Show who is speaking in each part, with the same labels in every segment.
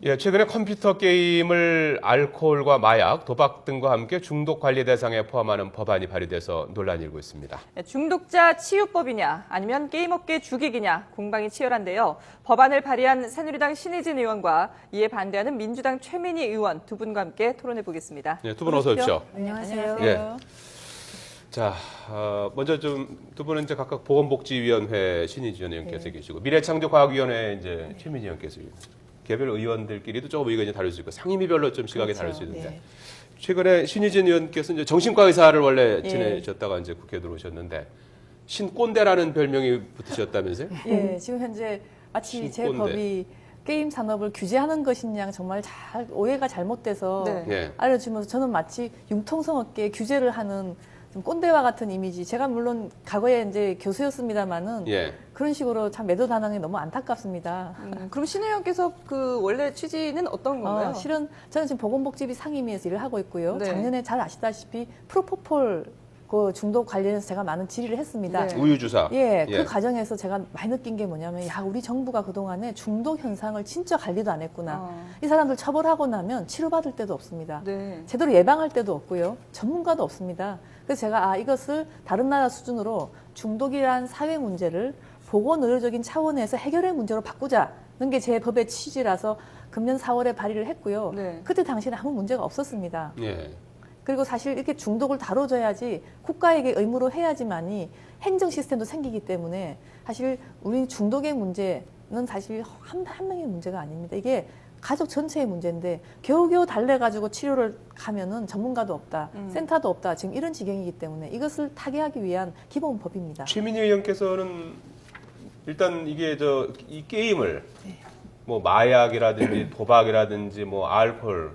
Speaker 1: 예, 최근에 컴퓨터 게임을 알코올과 마약, 도박 등과 함께 중독 관리 대상에 포함하는 법안이 발의돼서 논란이 일고 있습니다.
Speaker 2: 중독자 치유법이냐 아니면 게임업계 죽이기냐 공방이 치열한데요. 법안을 발의한 새누리당 신의진 의원과 이에 반대하는 민주당 최민희 의원 두 분과 함께 토론해 보겠습니다.
Speaker 1: 예, 두 분 어서 오십시오.
Speaker 2: 안녕하세요.
Speaker 1: 예. 자, 먼저 두 분은 이제 각각 보건복지위원회 신의진 의원께서 계시고 미래창조과학위원회 이제 최민희 의원께서 개별 의원들끼리도 조금 의견이 다를 수 있고 상임위별로 좀 시각이 다를 수 있는데 최근에 신의진 의원께서 이제 정신과 의사를 원래 지내셨다가 이제 국회에 들어오셨는데 신꼰대라는 별명이 붙으셨다면서요?
Speaker 3: 예, 지금 현재 마치 제
Speaker 1: 신꼰대.
Speaker 3: 법이 게임 산업을 규제하는 것이냐 정말 잘 오해가 잘못돼서
Speaker 2: 네.
Speaker 1: 예.
Speaker 3: 알려주면서 저는 마치 융통성 없게 규제를 하는 좀 꼰대와 같은 이미지. 제가 물론 과거에 이제 교수였습니다만은
Speaker 1: 예.
Speaker 3: 그런 식으로 참 매도당하는 게 너무 안타깝습니다.
Speaker 2: 그럼 신 의원께서 그 원래 취지는 어떤 건가요?
Speaker 3: 실은 저는 지금 보건복지비 상임위에서 일을 하고 있고요.
Speaker 2: 네.
Speaker 3: 작년에 잘 아시다시피 프로포폴 그 중독 관련해서 제가 많은 질의를 했습니다.
Speaker 2: 네.
Speaker 1: 우유 주사.
Speaker 3: 예, 그 과정에서 제가 많이 느낀 게 뭐냐면, 야, 우리 정부가 그동안에 중독 현상을 진짜 관리도 안 했구나. 이 사람들 처벌하고 나면 치료받을 데도 없습니다.
Speaker 2: 네.
Speaker 3: 제대로 예방할 데도 없고요. 전문가도 없습니다. 그래서 제가 이것을 다른 나라 수준으로 중독이란 사회 문제를 보건의료적인 차원에서 해결의 문제로 바꾸자는 게 제 법의 취지라서 금년 4월에 발의를 했고요.
Speaker 2: 네.
Speaker 3: 그때 당시에는 아무 문제가 없었습니다.
Speaker 1: 예.
Speaker 3: 그리고 사실 이렇게 중독을 다뤄줘야지 국가에게 의무로 해야지만이 행정 시스템도 생기기 때문에 사실 우리 중독의 문제는 사실 한 명의 문제가 아닙니다. 이게 가족 전체의 문제인데 겨우겨우 달래가지고 치료를 가면은 전문가도 없다, 센터도 없다, 지금 이런 지경이기 때문에 이것을 타개하기 위한 기본 법입니다.
Speaker 1: 최민희 의원께서는 일단 이게 이 게임을 뭐 마약이라든지 도박이라든지 뭐 알코올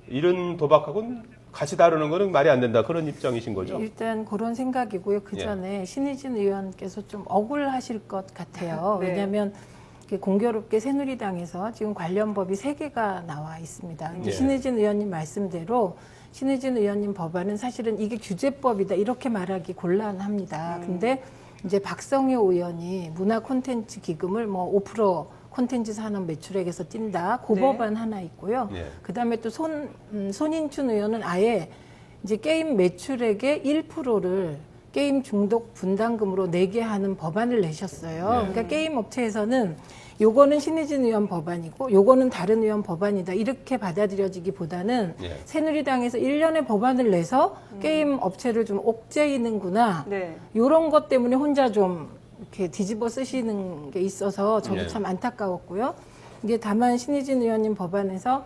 Speaker 1: 이런 도박하고는 같이 다루는 거는 말이 안 된다 그런 입장이신 거죠?
Speaker 4: 일단 그런 생각이고요. 그 전에 신의진 의원께서 좀 억울하실 것 같아요.
Speaker 2: 네.
Speaker 4: 왜냐하면 공교롭게 새누리당에서 지금 관련 법이 3개가 나와 있습니다.
Speaker 1: 예.
Speaker 4: 신의진 의원님 말씀대로 신의진 의원님 법안은 사실은 이게 규제법이다 이렇게 말하기 곤란합니다. 근데 이제 박성효 의원이 문화 콘텐츠 기금을 뭐 5% 콘텐츠 산업 매출액에서 뛴다. 그
Speaker 2: 네.
Speaker 4: 법안 하나 있고요.
Speaker 1: 예.
Speaker 4: 그다음에 또 손인춘 의원은 아예 이제 게임 매출액의 1%를 게임 중독 분담금으로 내게 하는 법안을 내셨어요. 그러니까 게임 업체에서는 요거는 신의진 의원 법안이고 요거는 다른 의원 법안이다 이렇게 받아들여지기보다는
Speaker 1: 예.
Speaker 4: 새누리당에서 1년에 법안을 내서 게임 업체를 좀 옥죄이는구나.
Speaker 2: 네.
Speaker 4: 요런 것 때문에 혼자 좀 이렇게 뒤집어 쓰시는 게 있어서 저도
Speaker 1: 예.
Speaker 4: 참 안타까웠고요. 이게 다만 신의진 의원님 법안에서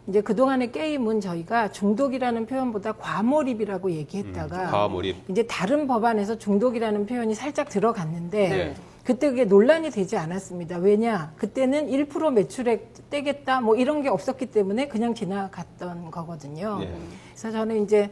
Speaker 4: 이제 그동안의 게임은 저희가 중독이라는 표현보다 과몰입이라고 얘기했다가
Speaker 1: 과몰입.
Speaker 4: 이제 다른 법안에서 중독이라는 표현이 살짝 들어갔는데
Speaker 1: 네.
Speaker 4: 그때 그게 논란이 되지 않았습니다. 왜냐? 그때는 1% 매출액 떼겠다 뭐 이런 게 없었기 때문에 그냥 지나갔던 거거든요.
Speaker 1: 예.
Speaker 4: 그래서 저는 이제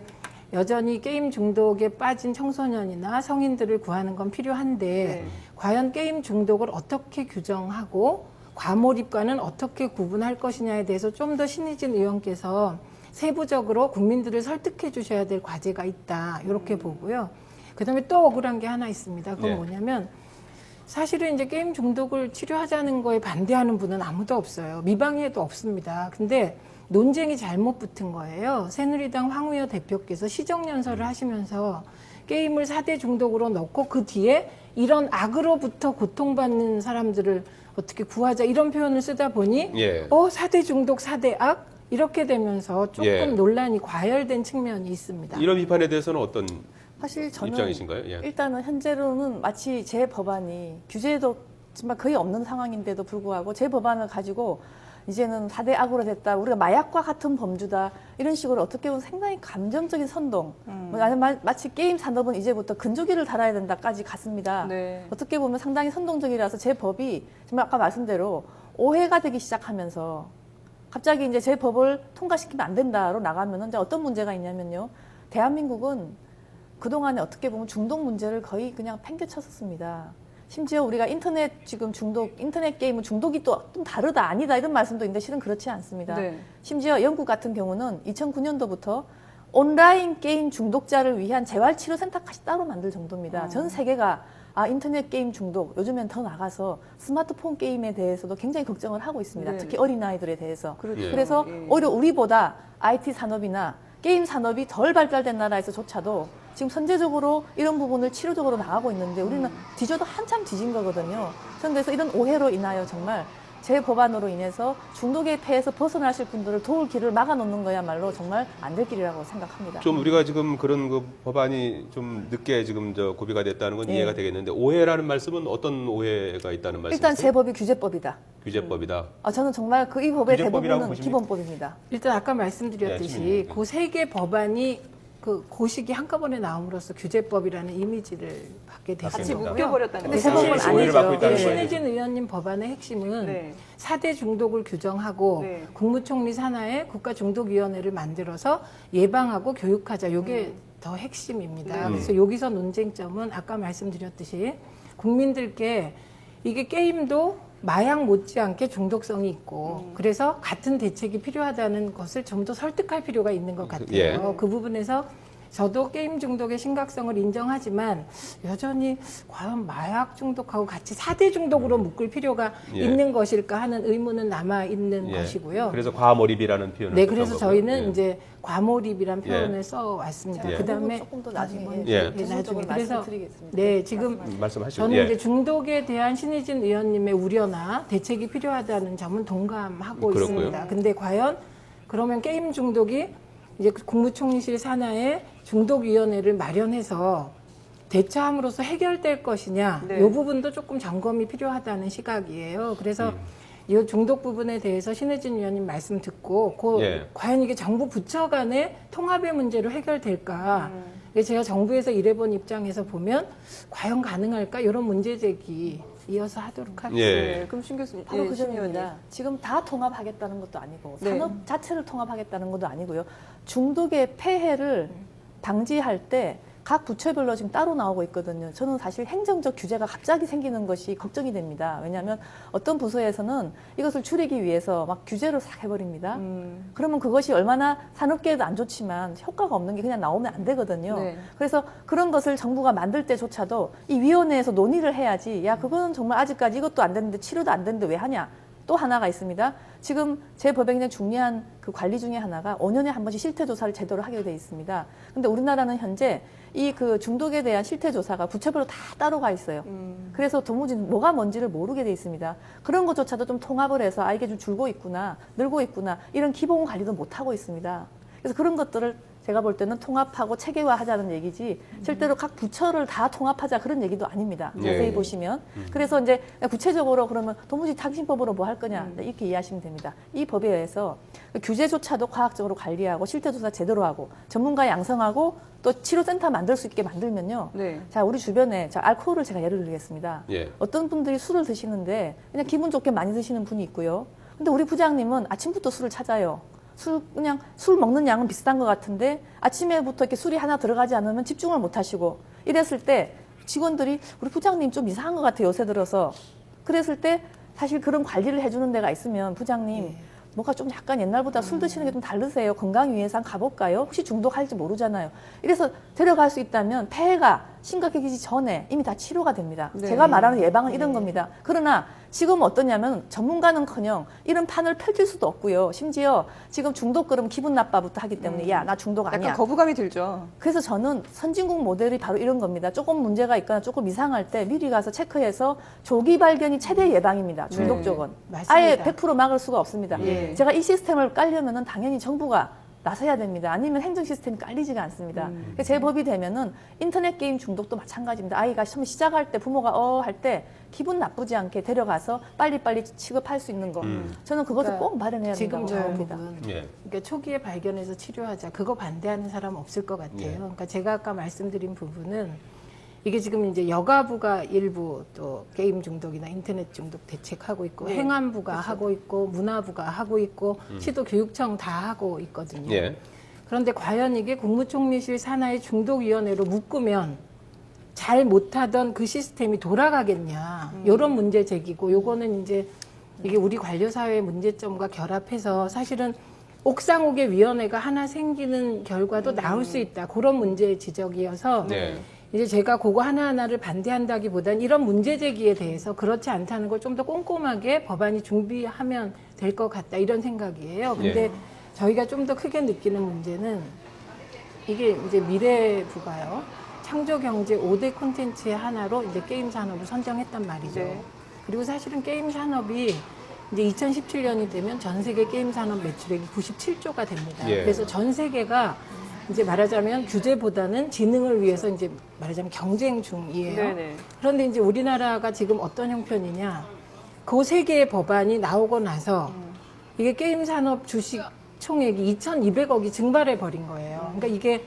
Speaker 4: 여전히 게임 중독에 빠진 청소년이나 성인들을 구하는 건 필요한데 과연 게임 중독을 어떻게 규정하고 과몰입과는 어떻게 구분할 것이냐에 대해서 좀 더 신의진 의원께서 세부적으로 국민들을 설득해 주셔야 될 과제가 있다 이렇게 보고요. 그다음에 또 억울한 게 하나 있습니다. 그건
Speaker 1: 네.
Speaker 4: 뭐냐면 사실은 이제 게임 중독을 치료하자는 거에 반대하는 분은 아무도 없어요. 미방위에도 없습니다. 근데 논쟁이 잘못 붙은 거예요. 새누리당 황우여 대표께서 시정연설을 하시면서 게임을 4대 중독으로 넣고 그 뒤에 이런 악으로부터 고통받는 사람들을 어떻게 구하자 이런 표현을 쓰다 보니
Speaker 1: 예.
Speaker 4: 4대 중독, 4대 악? 이렇게 되면서 조금
Speaker 1: 예.
Speaker 4: 논란이 과열된 측면이 있습니다.
Speaker 1: 이런 비판에 대해서는 어떤
Speaker 3: 사실 저는
Speaker 1: 입장이신가요? 예.
Speaker 3: 일단은 현재로는 마치 제 법안이 규제도 정말 거의 없는 상황인데도 불구하고 제 법안을 가지고 이제는 4대 악으로 됐다. 우리가 마약과 같은 범주다. 이런 식으로 어떻게 보면 상당히 감정적인 선동. 마치 게임 산업은 이제부터 근조기를 달아야 된다까지 갔습니다.
Speaker 2: 네.
Speaker 3: 어떻게 보면 상당히 선동적이라서 제 법이 정말 아까 말씀대로 오해가 되기 시작하면서 갑자기 이제 제 법을 통과시키면 안 된다로 나가면은 이제 어떤 문제가 있냐면요. 대한민국은 그동안에 어떻게 보면 중독 문제를 거의 그냥 팽개쳤었습니다. 심지어 우리가 인터넷 지금 인터넷 게임은 중독이 또 좀 다르다, 아니다 이런 말씀도 있는데 실은 그렇지 않습니다.
Speaker 2: 네.
Speaker 3: 심지어 영국 같은 경우는 2009년도부터 온라인 게임 중독자를 위한 재활치료센터까지 따로 만들 정도입니다. 전 세계가 인터넷 게임 중독, 요즘엔 더 나가서 스마트폰 게임에 대해서도 굉장히 걱정을 하고 있습니다.
Speaker 2: 네.
Speaker 3: 특히 어린아이들에 대해서.
Speaker 2: 그렇죠.
Speaker 1: 예.
Speaker 3: 그래서
Speaker 2: 예.
Speaker 3: 오히려 우리보다 IT 산업이나 게임 산업이 덜 발달된 나라에서조차도 지금 선제적으로 이런 부분을 치료적으로 나가고 있는데 우리는 뒤져도 한참 뒤진 거거든요. 저는 그래서 이런 오해로 인하여 정말 제 법안으로 인해서 중독의 폐에서 벗어나실 분들을 도울 길을 막아놓는 거야말로 정말 안 될 길이라고 생각합니다.
Speaker 1: 좀 우리가 지금 그런 그 법안이 좀 늦게 지금 고비가 됐다는 건
Speaker 3: 예.
Speaker 1: 이해가 되겠는데 오해라는 말씀은 어떤 오해가 있다는 말씀이세요?
Speaker 3: 일단 제 법이 규제법이다.
Speaker 1: 규제법이다.
Speaker 3: 저는 정말 그 이 법의
Speaker 1: 규제법이라고
Speaker 3: 대부분은
Speaker 1: 보십니까?
Speaker 3: 기본법입니다.
Speaker 4: 일단 아까
Speaker 1: 네,
Speaker 4: 말씀드렸듯이
Speaker 1: 시민님.
Speaker 4: 그 세 개 법안이 그 고식이 한꺼번에 나옴으로써 규제법이라는 이미지를 받게
Speaker 2: 같이
Speaker 1: 맞습니다.
Speaker 4: 됐고요.
Speaker 2: 묶여버렸다는
Speaker 3: 근데
Speaker 2: 거죠.
Speaker 3: 제 법은
Speaker 1: 사실 오해를 받고
Speaker 3: 아니죠.
Speaker 1: 있다는
Speaker 3: 예.
Speaker 1: 거예요.
Speaker 4: 신혜진 의원님 법안의 핵심은
Speaker 2: 네.
Speaker 4: 4대 중독을 규정하고
Speaker 2: 네.
Speaker 4: 국무총리 산하에 국가중독위원회를 만들어서 예방하고 교육하자. 이게 더 핵심입니다.
Speaker 2: 네.
Speaker 4: 그래서 여기서 논쟁점은 아까 말씀드렸듯이 국민들께 이게 게임도 마약 못지않게 중독성이 있고 그래서 같은 대책이 필요하다는 것을 좀 더 설득할 필요가 있는 것 같아요.
Speaker 1: 예.
Speaker 4: 그 부분에서 저도 게임 중독의 심각성을 인정하지만 여전히 과연 마약 중독하고 같이 4대 중독으로 묶을 필요가
Speaker 1: 예.
Speaker 4: 있는 것일까 하는 의문은 남아 있는
Speaker 1: 예.
Speaker 4: 것이고요.
Speaker 1: 그래서 과몰입이라는 표현을
Speaker 4: 네,
Speaker 1: 썼던
Speaker 4: 그래서
Speaker 1: 거고요.
Speaker 4: 저희는
Speaker 1: 예.
Speaker 4: 이제 과몰입이란
Speaker 1: 예.
Speaker 4: 표현을 써왔습니다.
Speaker 1: 예.
Speaker 4: 그다음에
Speaker 3: 조금 더 나중에
Speaker 1: 예.
Speaker 4: 나중에
Speaker 3: 기술적으로
Speaker 4: 그래서
Speaker 3: 말씀드리겠습니다.
Speaker 4: 네, 지금
Speaker 1: 말씀하시죠.
Speaker 4: 저는
Speaker 1: 예.
Speaker 4: 이제 중독에 대한 신희진 의원님의 우려나 대책이 필요하다는 점은 동감하고
Speaker 1: 그렇고요.
Speaker 4: 있습니다. 근데 과연 그러면 게임 중독이 이제 국무총리실 산하에 중독위원회를 마련해서 대처함으로써 해결될 것이냐,
Speaker 2: 네.
Speaker 4: 이 부분도 조금 점검이 필요하다는 시각이에요. 그래서 이 중독 부분에 대해서 신혜진 위원님 말씀 듣고,
Speaker 1: 예.
Speaker 4: 과연 이게 정부 부처 간의 통합의 문제로 해결될까? 이게 제가 정부에서 일해본 입장에서 보면 과연 가능할까? 이런 문제 제기 이어서 하도록 하겠습니다.
Speaker 1: 예.
Speaker 2: 네, 그럼 신 교수님,
Speaker 3: 바로
Speaker 2: 예,
Speaker 3: 그
Speaker 2: 신
Speaker 3: 점입니다.
Speaker 2: 의원님.
Speaker 3: 지금 다 통합하겠다는 것도 아니고
Speaker 2: 네.
Speaker 3: 산업 자체를 통합하겠다는 것도 아니고요. 중독의 폐해를 방지할 때 각 부처별로 지금 따로 나오고 있거든요. 저는 사실 행정적 규제가 갑자기 생기는 것이 걱정이 됩니다. 왜냐하면 어떤 부서에서는 이것을 줄이기 위해서 막 규제를 싹 해버립니다. 그러면 그것이 얼마나 산업계에도 안 좋지만 효과가 없는 게 그냥 나오면 안 되거든요.
Speaker 2: 네.
Speaker 3: 그래서 그런 것을 정부가 만들 때조차도 이 위원회에서 논의를 해야지, 야, 그거는 정말 아직까지 이것도 안 됐는데 치료도 안 됐는데 왜 하냐. 또 하나가 있습니다. 지금 제 법에 굉장히 중요한 그 관리 중에 하나가 5년에 한 번씩 실태조사를 제대로 하게 돼 있습니다. 근데 우리나라는 현재 이 그 중독에 대한 실태조사가 부처별로 다 따로 가 있어요. 그래서 도무지 뭐가 뭔지를 모르게 돼 있습니다. 그런 것조차도 좀 통합을 해서 이게 좀 줄고 있구나, 늘고 있구나, 이런 기본 관리도 못 하고 있습니다. 그래서 그런 것들을 제가 볼 때는 통합하고 체계화하자는 얘기지 실제로 각 부처를 다 통합하자 그런 얘기도 아닙니다.
Speaker 1: 예.
Speaker 3: 자세히 보시면. 그래서 이제 구체적으로 그러면 도무지 당신법으로 뭐 할 거냐 이렇게 이해하시면 됩니다. 이 법에 의해서 규제조차도 과학적으로 관리하고 실태조사 제대로 하고 전문가 양성하고 또 치료센터 만들 수 있게 만들면요.
Speaker 2: 네.
Speaker 3: 자, 우리 주변에 알코올을 제가 예를 들겠습니다.
Speaker 1: 예.
Speaker 3: 어떤 분들이 술을 드시는데 그냥 기분 좋게 많이 드시는 분이 있고요. 근데 우리 부장님은 아침부터 술을 찾아요. 그냥 술 먹는 양은 비슷한 것 같은데 아침에부터 이렇게 술이 하나 들어가지 않으면 집중을 못 하시고 이랬을 때 직원들이 우리 부장님 좀 이상한 것 같아요, 요새 들어서. 그랬을 때 사실 그런 관리를 해주는 데가 있으면 부장님 뭐가 좀 약간 옛날보다 술 드시는 게 좀 다르세요. 건강 위해서 한번 가볼까요? 혹시 중독할지 모르잖아요. 이래서 데려갈 수 있다면 폐해가 심각해지기 전에 이미 다 치료가 됩니다.
Speaker 2: 네.
Speaker 3: 제가 말하는 예방은 이런 겁니다. 그러나 지금 어떠냐면 전문가는커녕 이런 판을 펼칠 수도 없고요. 심지어 지금 중독 그러면 기분 나빠부터 하기 때문에 야, 나 중독 아니야.
Speaker 2: 약간 거부감이 들죠.
Speaker 3: 그래서 저는 선진국 모델이 바로 이런 겁니다. 조금 문제가 있거나 조금 이상할 때 미리 가서 체크해서 조기 발견이 최대 예방입니다. 중독
Speaker 2: 네.
Speaker 3: 쪽은.
Speaker 4: 맞습니다.
Speaker 3: 아예 100% 막을 수가 없습니다.
Speaker 2: 예.
Speaker 3: 제가 이 시스템을 깔려면은 당연히 정부가 나서야 됩니다. 아니면 행정 시스템이 깔리지가 않습니다. 그래서 제 법이 되면은 인터넷 게임 중독도 마찬가지입니다. 아이가 처음 시작할 때 부모가 할 때 기분 나쁘지 않게 데려가서 빨리빨리 취급할 수 있는 거. 저는 그것을
Speaker 4: 그러니까
Speaker 3: 꼭 마련해야
Speaker 4: 지금
Speaker 3: 된다고
Speaker 4: 저
Speaker 3: 생각합니다.
Speaker 4: 부분
Speaker 1: 예.
Speaker 4: 그러니까 초기에 발견해서 치료하자 그거 반대하는 사람 없을 것 같아요.
Speaker 1: 예.
Speaker 4: 그러니까 제가 아까 말씀드린 부분은 이게 지금 이제 여가부가 일부 또 게임 중독이나 인터넷 중독 대책하고 있고 행안부가 하고 있고 문화부가 하고 있고 시도교육청 다 하고 있거든요.
Speaker 1: 예.
Speaker 4: 그런데 과연 이게 국무총리실 산하의 중독위원회로 묶으면 잘 못하던 그 시스템이 돌아가겠냐 이런 문제 제기고 요거는 이제 이게 우리 관료사회의 문제점과 결합해서 사실은 옥상옥의 위원회가 하나 생기는 결과도 나올 수 있다 그런 문제 지적이어서
Speaker 1: 네.
Speaker 4: 이제 제가 그거 하나하나를 반대한다기보단 이런 문제 제기에 대해서 그렇지 않다는 걸 좀 더 꼼꼼하게 법안이 준비하면 될 것 같다 이런 생각이에요. 근데
Speaker 1: 예.
Speaker 4: 저희가 좀 더 크게 느끼는 문제는 이게 이제 미래부가요. 창조경제 5대 콘텐츠의 하나로 이제 게임 산업을 선정했단 말이죠.
Speaker 2: 네.
Speaker 4: 그리고 사실은 게임 산업이 이제 2017년이 되면 전 세계 게임 산업 매출액이 97조가 됩니다.
Speaker 1: 예.
Speaker 4: 그래서 전 세계가 이제 말하자면 규제보다는 지능을 위해서 이제 말하자면 경쟁 중이에요.
Speaker 2: 네네.
Speaker 4: 그런데 이제 우리나라가 지금 어떤 형편이냐. 그 세 개의 법안이 나오고 나서 이게 게임 산업 주식 총액이 2,200억이 증발해 버린 거예요. 그러니까 이게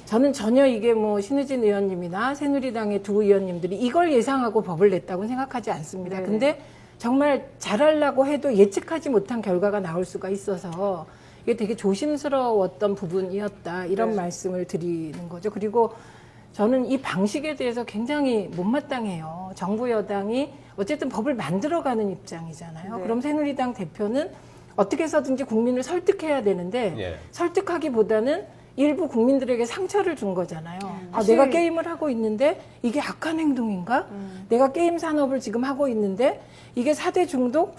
Speaker 4: 저는 전혀 이게 뭐 신의진 의원님이나 새누리당의 두 의원님들이 이걸 예상하고 법을 냈다고 생각하지 않습니다.
Speaker 2: 네네.
Speaker 4: 근데 정말 잘하려고 해도 예측하지 못한 결과가 나올 수가 있어서 이게 되게 조심스러웠던 부분이었다. 이런
Speaker 2: 네.
Speaker 4: 말씀을 드리는 거죠. 그리고 저는 이 방식에 대해서 굉장히 못마땅해요. 정부 여당이 어쨌든 법을 만들어가는 입장이잖아요.
Speaker 2: 네.
Speaker 4: 그럼 새누리당 대표는 어떻게 해서든지 국민을 설득해야 되는데
Speaker 1: 예.
Speaker 4: 설득하기보다는 일부 국민들에게 상처를 준 거잖아요. 아,
Speaker 2: 사실-
Speaker 4: 내가 게임을 하고 있는데 이게 악한 행동인가? 내가 게임 산업을 지금 하고 있는데 이게 4대 중독?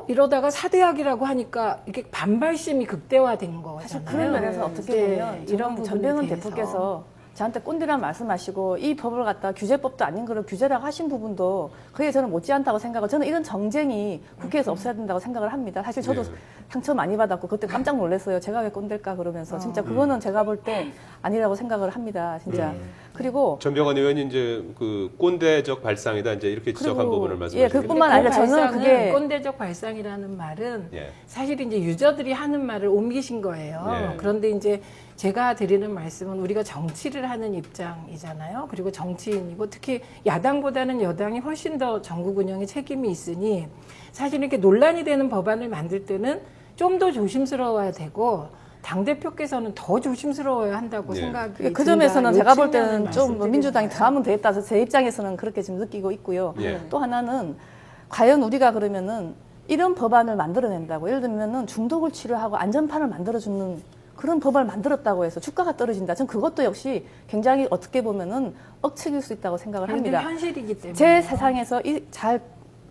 Speaker 4: 이러다가 4대학이라고 하니까 이게 반발심이 극대화된 거잖아요.
Speaker 3: 사실 그런 면에서 어떻게
Speaker 4: 네,
Speaker 3: 보면
Speaker 4: 이런
Speaker 3: 이런 전병헌
Speaker 4: 부분에
Speaker 3: 대표께서 저한테 꼰대란 말씀하시고 이 법을 갖다 규제법도 아닌 그런 규제라고 하신 부분도 그게 저는 못지않다고 생각하고 저는 이런 정쟁이 국회에서 없어야 된다고 생각을 합니다. 사실 저도
Speaker 1: 예.
Speaker 3: 상처 많이 받았고 그때 깜짝 놀랐어요. 제가 왜 꼰대일까 그러면서 진짜 그거는 제가 볼 때 아니라고 생각을 합니다. 진짜. 그리고
Speaker 1: 전병헌 의원이 이제 그 꼰대적 발상이다 이제 이렇게 지적한
Speaker 3: 그리고,
Speaker 1: 부분을
Speaker 3: 예,
Speaker 1: 말씀하시는
Speaker 3: 그뿐만 아니라 저는
Speaker 4: 발상은
Speaker 3: 그게
Speaker 4: 꼰대적 발상이라는 말은
Speaker 1: 예.
Speaker 4: 사실 이제 유저들이 하는 말을 옮기신 거예요.
Speaker 1: 예.
Speaker 4: 그런데 이제 제가 드리는 말씀은 우리가 정치를 하는 입장이잖아요. 그리고 정치인이고 특히 야당보다는 여당이 훨씬 더 전국 운영에 책임이 있으니 사실 이렇게 논란이 되는 법안을 만들 때는 좀 더 조심스러워야 되고 당대표께서는 더 조심스러워야 한다고
Speaker 1: 네.
Speaker 4: 생각이
Speaker 3: 그 점에서는
Speaker 4: 든다.
Speaker 3: 제가 볼
Speaker 4: 요
Speaker 3: 때는
Speaker 4: 측면을
Speaker 3: 좀
Speaker 4: 말씀드리는
Speaker 3: 민주당이
Speaker 4: 거예요.
Speaker 3: 더 하면 되겠다. 제 입장에서는 그렇게 지금 느끼고 있고요.
Speaker 1: 예.
Speaker 3: 또 하나는 과연 우리가 그러면은 이런 법안을 만들어낸다고 예를 들면은 중독을 치료하고 안전판을 만들어주는 그런 법안을 만들었다고 해서 주가가 떨어진다. 전 그것도 역시 굉장히 어떻게 보면은 억측일 수 있다고 생각을
Speaker 4: 그런데
Speaker 3: 합니다.
Speaker 4: 현실이기 때문에
Speaker 3: 제 세상에서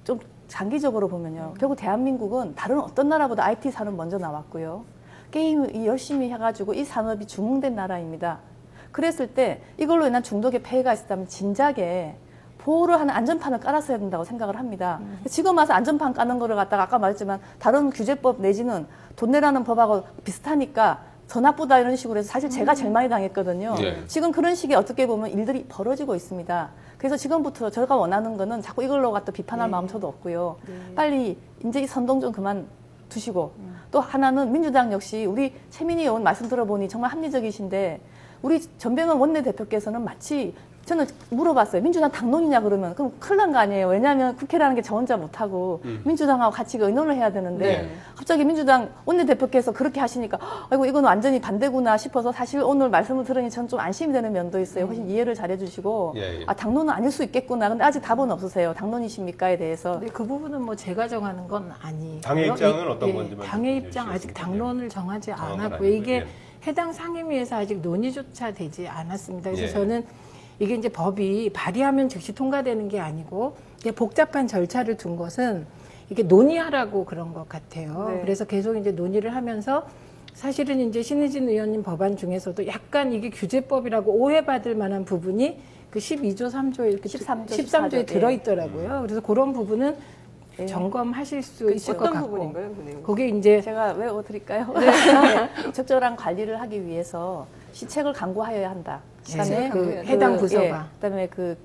Speaker 3: 좀 장기적으로 보면요. 결국 대한민국은 다른 어떤 나라보다 IT 산업 먼저 나왔고요. 게임을 열심히 해가지고 이 산업이 주목된 나라입니다. 그랬을 때 이걸로 인한 중독의 폐해가 있었다면 진작에 보호를 하는 안전판을 깔았어야 된다고 생각을 합니다. 지금 와서 안전판 까는 거를 갖다가 아까 말했지만 다른 규제법 내지는 돈 내라는 법하고 비슷하니까 더 나쁘다 이런 식으로 해서 사실 제가 제일 많이 당했거든요.
Speaker 1: 네.
Speaker 3: 지금 그런 식의 어떻게 보면 일들이 벌어지고 있습니다. 그래서 지금부터 제가 원하는 거는 자꾸 이걸로 갖다 비판할 마음 저도 없고요. 빨리 이제 이 선동 좀 그만 두시고 또 하나는 민주당 역시 우리 최민희 의원 말씀 들어보니 정말 합리적이신데 우리 전병헌 원내대표께서는 마치 저는 물어봤어요. 민주당 당론이냐 그러면 그럼 큰일 난 거 아니에요. 왜냐하면 국회라는 게 저 혼자 못하고 민주당하고 같이 의논을 해야 되는데
Speaker 1: 네.
Speaker 3: 갑자기 민주당 원내대표께서 그렇게 하시니까 아이고 이건 완전히 반대구나 싶어서 사실 오늘 말씀을 들으니 저는 좀 안심이 되는 면도 있어요. 훨씬 이해를 잘해 주시고
Speaker 1: 예, 예.
Speaker 3: 아 당론은 아닐 수 있겠구나. 근데 아직 답은 없으세요. 당론이십니까에 대해서.
Speaker 4: 근데 그 부분은 뭐 제가 정하는 건 아니에요.
Speaker 1: 당의 입장은 어떤 건지만
Speaker 4: 당의
Speaker 1: 좀
Speaker 4: 입장 아직
Speaker 1: 해주시겠습니까?
Speaker 4: 당론을 정하지
Speaker 1: 정한 건
Speaker 4: 않았고요.
Speaker 1: 아니고요.
Speaker 4: 이게
Speaker 1: 예.
Speaker 4: 해당 상임위에서 아직 논의조차 되지 않았습니다. 그래서
Speaker 1: 예.
Speaker 4: 저는 이게 이제 법이 발의하면 즉시 통과되는 게 아니고 이게 복잡한 절차를 둔 것은 이게 논의하라고 그런 것 같아요.
Speaker 2: 네.
Speaker 4: 그래서 계속 이제 논의를 하면서 사실은 이제 신의진 의원님 법안 중에서도 약간 이게 규제법이라고 오해받을 만한 부분이 그 12조 3조에 이렇게
Speaker 3: 13조,
Speaker 4: 13조에
Speaker 3: 14조.
Speaker 4: 들어있더라고요. 그래서 그런 부분은
Speaker 3: 예.
Speaker 4: 점검하실 수 있을 것
Speaker 2: 어떤
Speaker 4: 같고.
Speaker 2: 부분인가요, 그 내용?
Speaker 4: 그게 이제
Speaker 3: 제가 외워드릴까요? 적절한 관리를 하기 위해서 시책을 강구하여야 한다. 그다음에
Speaker 4: 그 해당 부서가.
Speaker 3: 그다음에 그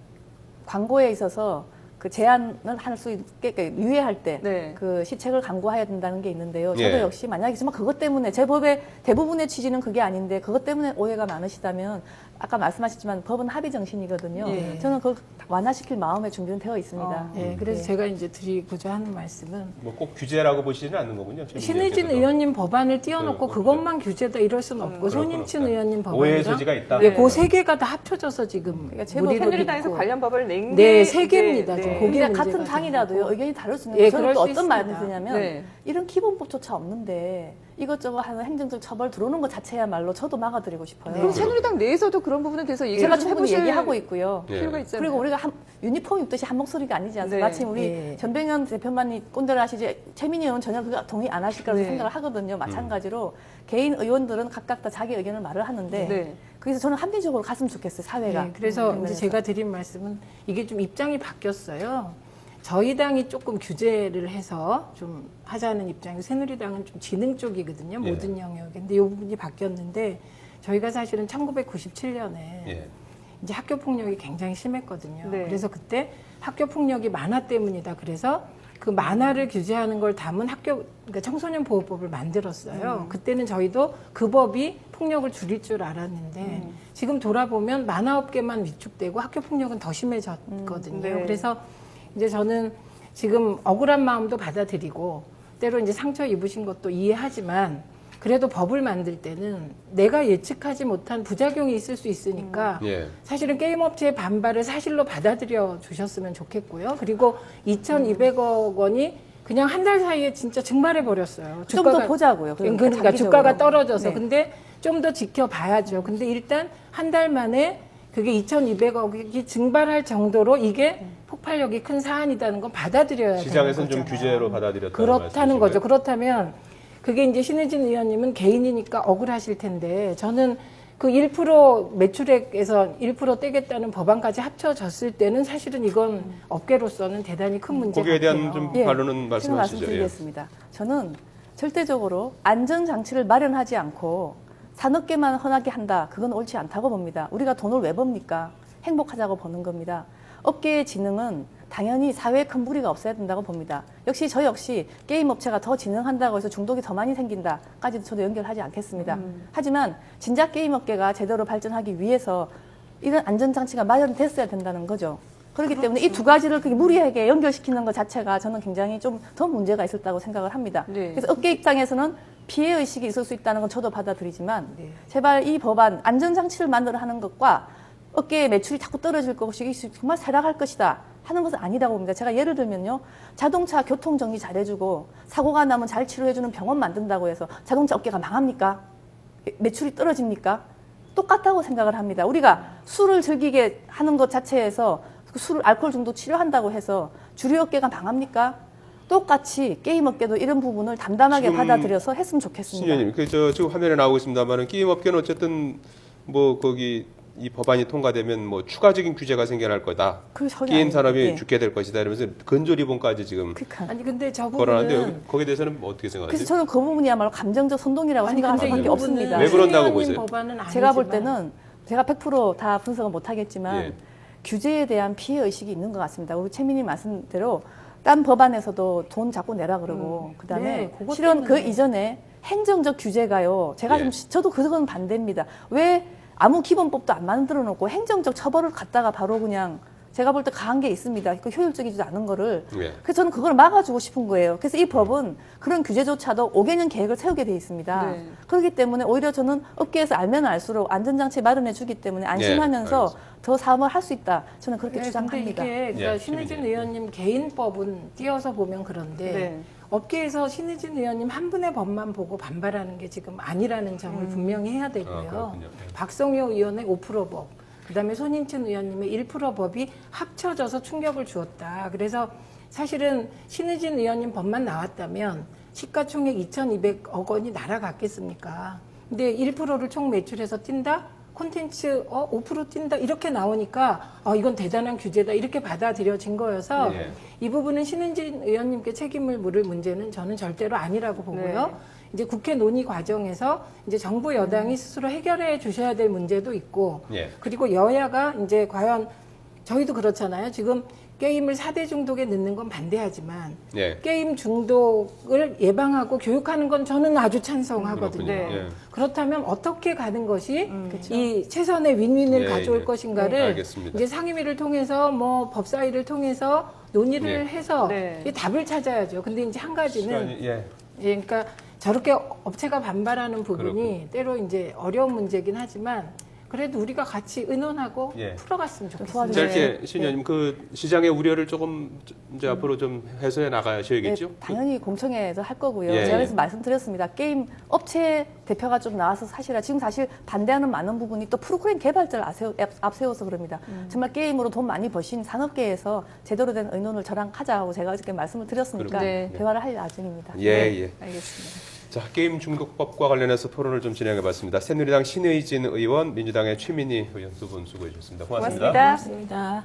Speaker 3: 광고에 있어서 그 제한을 할 수 있게 유예할 때
Speaker 2: 네.
Speaker 3: 그 시책을 강구해야 된다는 게 있는데요. 저도
Speaker 1: 예.
Speaker 3: 역시 만약에 정말 그것 때문에 제 법의 대부분의 취지는 그게 아닌데 그것 때문에 오해가 많으시다면 아까 말씀하셨지만 법은 합의 정신이거든요.
Speaker 4: 예.
Speaker 3: 저는 그걸 완화시킬 마음의 준비는 되어 있습니다.
Speaker 4: 예, 그래서 제가 이제 드리고자 하는 말씀은
Speaker 1: 뭐 꼭 규제라고 보시지는 않는 거군요.
Speaker 4: 신의진
Speaker 1: 의원께서도.
Speaker 4: 의원님 법안을 띄워놓고
Speaker 1: 네,
Speaker 4: 그것만 규제다 이럴 수는 없고
Speaker 1: 그럴
Speaker 4: 손인춘
Speaker 1: 건 없다.
Speaker 4: 의원님
Speaker 1: 오해의
Speaker 4: 법안이랑
Speaker 1: 소지가 있다.
Speaker 4: 예, 그 세 개가 다 합쳐져서 지금
Speaker 3: 그러니까 제목
Speaker 4: 무리로
Speaker 2: 새누리당에서
Speaker 4: 믿고.
Speaker 2: 관련 법을 낸
Speaker 4: 네,
Speaker 2: 게
Speaker 4: 세 개입니다.
Speaker 2: 이제,
Speaker 4: 좀
Speaker 2: 네.
Speaker 4: 그게
Speaker 3: 근데
Speaker 4: 문제가
Speaker 3: 같은 당이라도요
Speaker 4: 되는 거고.
Speaker 3: 의견이 다를 수 있는
Speaker 4: 예,
Speaker 3: 게 저는
Speaker 4: 그럴
Speaker 3: 또
Speaker 4: 수
Speaker 3: 어떤 말을
Speaker 4: 있습니다.
Speaker 3: 드냐면
Speaker 2: 네.
Speaker 3: 이런 기본법조차 없는데 이것저것 하는 행정적 처벌 들어오는 것 자체야말로 저도 막아드리고 싶어요.
Speaker 2: 그럼 새누리당 내에서도 그런 부분에 대해서 얘기를
Speaker 3: 제가
Speaker 2: 좀
Speaker 3: 충분히
Speaker 2: 해보실
Speaker 3: 얘기하고 있고요.
Speaker 1: 예.
Speaker 2: 필요가 있잖아요.
Speaker 3: 그리고 우리가 유니폼 입듯이 한 목소리가 아니지 않습니까?
Speaker 2: 네.
Speaker 3: 마침 우리
Speaker 4: 네.
Speaker 3: 전병현 대표만이 꼰대를 하시지 최민희 의원은 전혀 그거 동의 안 하실 거라고
Speaker 2: 네.
Speaker 3: 생각을 하거든요. 마찬가지로 개인 의원들은 각각 다 자기 의견을 말을 하는데
Speaker 2: 네.
Speaker 3: 그래서 저는 합리적으로 갔으면 좋겠어요. 사회가.
Speaker 4: 네, 그래서 이제
Speaker 3: 면에서.
Speaker 4: 제가 드린 말씀은 이게 좀 입장이 바뀌었어요. 저희 당이 조금 규제를 해서 좀 하자는 입장이고 새누리당은 좀 지능 쪽이거든요.
Speaker 1: 예.
Speaker 4: 모든 영역에. 근데 이 부분이 바뀌었는데 저희가 사실은 1997년에
Speaker 1: 예.
Speaker 4: 이제 학교 폭력이 굉장히 심했거든요.
Speaker 2: 네.
Speaker 4: 그래서 그때 학교 폭력이 만화 때문이다. 그래서 그 만화를 규제하는 걸 담은 그러니까 청소년 보호법을 만들었어요. 그때는 저희도 그 법이 폭력을 줄일 줄 알았는데 지금 돌아보면 만화업계만 위축되고 학교 폭력은 더 심해졌거든요.
Speaker 2: 네.
Speaker 4: 그래서 이제 저는 지금 억울한 마음도 받아들이고 때로 이제 상처 입으신 것도 이해하지만 그래도 법을 만들 때는 내가 예측하지 못한 부작용이 있을 수 있으니까
Speaker 1: 예.
Speaker 4: 사실은 게임업체의 반발을 사실로 받아들여 주셨으면 좋겠고요. 그리고 2,200억 원이 그냥 한 달 사이에 진짜 증발해 버렸어요.
Speaker 3: 좀 더 보자고요.
Speaker 4: 그러니까
Speaker 3: 장기적으로.
Speaker 4: 주가가 떨어져서.
Speaker 3: 네.
Speaker 4: 근데 좀 더 지켜봐야죠. 근데 일단 한 달 만에 그게 2,200억이 증발할 정도로 이게 폭발력이 큰 사안이라는 건 받아들여야 되는
Speaker 1: 시장에서는 좀
Speaker 4: 거잖아요.
Speaker 1: 규제로 받아들였다는
Speaker 4: 그렇다는 거죠.
Speaker 1: 말씀이신가요?
Speaker 4: 그렇다면 그게 이제 신의진 의원님은 개인이니까 억울하실 텐데 저는 그 1% 매출액에서 1% 떼겠다는 법안까지 합쳐졌을 때는 사실은 이건 업계로서는 대단히 큰 문제
Speaker 1: 거기에 대한
Speaker 4: 같아요.
Speaker 1: 좀
Speaker 3: 예,
Speaker 1: 반론은
Speaker 3: 제가
Speaker 1: 말씀하시죠. 예.
Speaker 3: 말씀드리겠습니다. 저는 절대적으로 안전장치를 마련하지 않고 산업계만 헌하게 한다. 그건 옳지 않다고 봅니다. 우리가 돈을 왜 법니까? 행복하자고 버는 겁니다. 업계의 진흥은 당연히 사회에 큰 무리가 없어야 된다고 봅니다. 역시 저 역시 게임 업체가 더 진흥한다고 해서 중독이 더 많이 생긴다까지도 저도 연결하지 않겠습니다. 하지만 진작 게임 업계가 제대로 발전하기 위해서 이런 안전장치가 마련됐어야 된다는 거죠. 그렇기 때문에 이 두 가지를 그렇게 무리하게 연결시키는 것 자체가 저는 굉장히 좀 더 문제가 있었다고 생각을 합니다.
Speaker 2: 네.
Speaker 3: 그래서 업계 입장에서는 피해 의식이 있을 수 있다는 건 저도 받아들이지만
Speaker 4: 네.
Speaker 3: 제발 이 법안 안전장치를 만들어 하는 것과 업계의 매출이 자꾸 떨어질 것이 정말 쇠락할 것이다 하는 것은 아니라고 봅니다. 제가 예를 들면요. 자동차 교통 정리 잘해주고 사고가 나면 잘 치료해주는 병원 만든다고 해서 자동차 업계가 망합니까? 매출이 떨어집니까? 똑같다고 생각을 합니다. 우리가 술을 즐기게 하는 것 자체에서 그 술, 알코올 중독 치료한다고 해서 주류 업계가 망합니까? 똑같이 게임 업계도 이런 부분을 담담하게
Speaker 1: 지금
Speaker 3: 받아들여서 했으면 좋겠습니다.
Speaker 1: 신의원님, 지금 화면에 나오고 있습니다만은 게임 업계는 어쨌든 뭐 거기 이 법안이 통과되면 뭐 추가적인 규제가 생겨날 거다.
Speaker 3: 그 전혀
Speaker 1: 게임
Speaker 3: 아닙니다.
Speaker 1: 산업이
Speaker 3: 예.
Speaker 1: 죽게 될 것이다. 이러면서 근저리본까지 지금
Speaker 3: 그러니까.
Speaker 4: 아니 근데 저
Speaker 1: 거론하는데
Speaker 4: 부분은
Speaker 1: 여기 거기에 대해서는 뭐 어떻게 생각하세요?
Speaker 3: 그래서 저는 그 부분이야말로 감정적 선동이라고
Speaker 4: 아니
Speaker 3: 생각할
Speaker 4: 근데 이
Speaker 3: 수밖에
Speaker 4: 부분은
Speaker 3: 없습니다.
Speaker 1: 왜 그런다고
Speaker 4: 신의원님
Speaker 1: 보세요?
Speaker 4: 법안은
Speaker 3: 제가 볼
Speaker 4: 아니지만
Speaker 3: 때는 제가 100%다 분석은 못하겠지만
Speaker 1: 예.
Speaker 3: 규제에 대한 피해 의식이 있는 것 같습니다. 우리 최민희 말씀대로 딴 법안에서도 돈 자꾸 내라 그러고 그다음에
Speaker 4: 네, 그것
Speaker 3: 실은 그
Speaker 4: 때문에.
Speaker 3: 이전에 행정적 규제가요. 제가
Speaker 1: 예.
Speaker 3: 저도 그건 반대입니다. 왜 아무 기본법도 안 만들어 놓고 행정적 처벌을 갖다가 바로 그냥 제가 볼 때 강한 게 있습니다. 그 효율적이지도 않은 거를.
Speaker 1: 예.
Speaker 3: 그래서 저는 그걸 막아주고 싶은 거예요. 그래서 이 법은 그런 규제조차도 5개년 계획을 세우게 돼 있습니다.
Speaker 2: 네.
Speaker 3: 그렇기 때문에 오히려 저는 업계에서 알면 알수록 안전장치 마련해 주기 때문에 안심하면서
Speaker 1: 알겠습니다.
Speaker 3: 더 사업을 할 수 있다. 저는 그렇게
Speaker 4: 네,
Speaker 3: 주장합니다.
Speaker 4: 근데 이게 그러니까
Speaker 1: 예,
Speaker 4: 신의진
Speaker 1: 신의진.
Speaker 4: 의원님 개인법은 띄어서 보면 그런데
Speaker 2: 네.
Speaker 4: 업계에서 신의진 의원님 한 분의 법만 보고 반발하는 게 지금 아니라는 점을 분명히 해야 되고요.
Speaker 1: 그렇군요. 네.
Speaker 4: 박성효 의원의 5%법, 그다음에 손인춘 의원님의 1%법이 합쳐져서 충격을 주었다. 그래서 사실은 신의진 의원님 법만 나왔다면 시가총액 2,200억 원이 날아갔겠습니까? 근데 1%를 총 매출해서 뛴다? 콘텐츠 5% 뛴다 이렇게 나오니까 이건 대단한 규제다 이렇게 받아들여진 거여서
Speaker 1: 네.
Speaker 4: 이 부분은 신은진 의원님께 책임을 물을 문제는 저는 절대로 아니라고 보고요.
Speaker 2: 네.
Speaker 4: 이제 국회 논의 과정에서 이제 정부 여당이 스스로 해결해 주셔야 될 문제도 있고
Speaker 1: 예.
Speaker 4: 그리고 여야가 이제 과연 저희도 그렇잖아요. 지금 게임을 4대 중독에 넣는 건 반대하지만
Speaker 1: 예.
Speaker 4: 게임 중독을 예방하고 교육하는 건 저는 아주 찬성하거든요.
Speaker 2: 네.
Speaker 1: 예.
Speaker 4: 그렇다면 어떻게 가는 것이 이 최선의 윈윈을
Speaker 1: 예,
Speaker 4: 가져올
Speaker 1: 예.
Speaker 4: 것인가를
Speaker 1: 알겠습니다.
Speaker 4: 이제 상임위를 통해서 뭐 법사위를 통해서 논의를
Speaker 1: 예.
Speaker 4: 해서
Speaker 2: 네.
Speaker 4: 이 답을 찾아야죠. 근데 이제 한 가지는
Speaker 1: 시간이, 예.
Speaker 4: 예, 그러니까 저렇게 업체가 반발하는 부분이
Speaker 1: 그렇군요.
Speaker 4: 때로 이제 어려운 문제긴 하지만 그래도 우리가 같이 의논하고
Speaker 1: 예.
Speaker 4: 풀어갔으면 좋겠습니다.
Speaker 3: 도와주세요.
Speaker 1: 짧게 신의원님 그 시장의 우려를 조금 이제 앞으로 좀 해소해 나가셔야겠죠?
Speaker 3: 네, 당연히 공청회에서 할 거고요.
Speaker 1: 예,
Speaker 3: 제가
Speaker 1: 예.
Speaker 3: 그래서 말씀드렸습니다. 게임 업체 대표가 좀 나와서 사실은 지금 사실 반대하는 많은 부분이 또 프로그램 개발자를 앞세워서 그럽니다. 정말 게임으로 돈 많이 버신 산업계에서 제대로 된 의논을 저랑 하자고 제가 이렇게 말씀을 드렸으니까
Speaker 2: 네.
Speaker 3: 대화를 할 예정입니다.
Speaker 1: 예,
Speaker 2: 네,
Speaker 1: 예.
Speaker 2: 알겠습니다.
Speaker 1: 자, 게임 중독법과 관련해서 토론을 좀 진행해 봤습니다. 새누리당 신의진 의원, 민주당의 최민희 의원 두 분 수고해 주셨습니다. 고맙습니다.
Speaker 2: 고맙습니다.
Speaker 3: 고맙습니다.